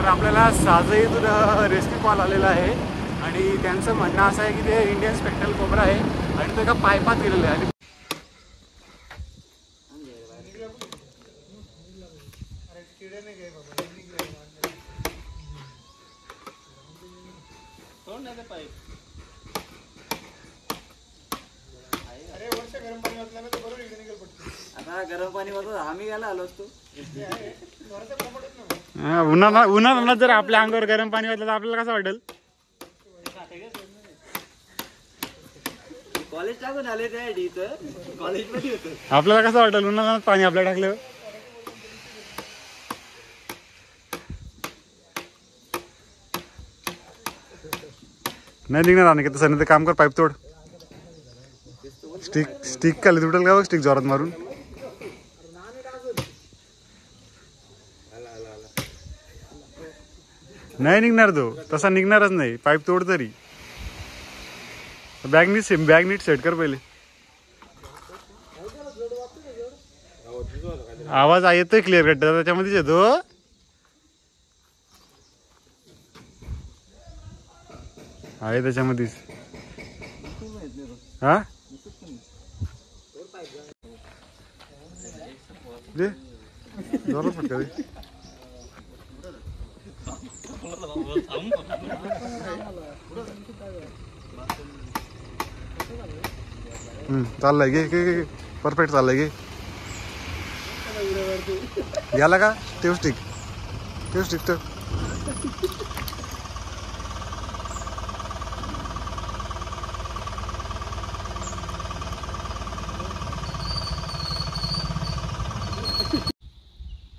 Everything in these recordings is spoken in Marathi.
तर आपल्याला साजईतून रेस्क्यू कॉल आलेला आहे आणि त्यांचं म्हणणं असं आहे की ते इंडियन स्पेक्ट्रल कोब्रा आहे आणि तो एका पायपात गेलेलं आहे. आता गरम पाणी होतं आम्ही गेला आलो असतो. उन्हाळ्यात जर आपल्या अंगावर गरम पाणी वाटलं तर आपल्याला कसं वाटेल. कॉलेज टाकून आले त्यासाठी इथं कॉलेजमध्ये होतं. आपल्याला कसं वाटेल उन्हाळ्यात पाणी आपल्या टाकलं. नाही निघणार आणि तसं नाही तर काम कर, पाईप तोड. स्टिक खाली तुटेल का बघ, स्टिक जोरात मारून. नाही निघणार तो, तसा निघणारच नाही. पाईप तोड तरी. बॅग नीट सेट कर पहिले. आवाज येतोय क्लिअर कट, त्याच्यामध्येच येतो. आहे त्याच्यामध्येच. हा दे जोरात फटका दे. चाललाय घे परफेक्ट चाललाय घे. याला का ठेव स्टिक तर.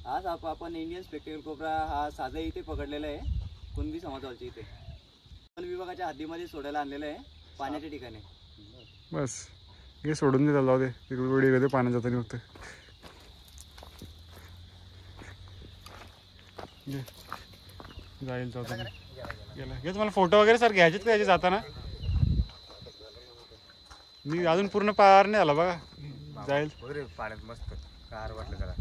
आज आपण इंडियन स्पेक्ट्रल कोब्रा हा साजा इथे पकडलेला आहे. कुणबी समाजाच्या इथे वन विभागाच्या हद्दीमध्ये सोडायला आणलेलं आहे पाण्याच्या ठिकाणी. बस हे सोडून दे, जाऊ दे. तिकडे कधी पाण्यात जाताना फक्त जाईल जाताना गेला. घे तुम्हाला फोटो वगैरे सर घ्यायचेत का याचे जाताना. मी अजून पूर्ण पार नाही झाला बघा. जाईल पाण्यात मस्त कार वाटलं जरा.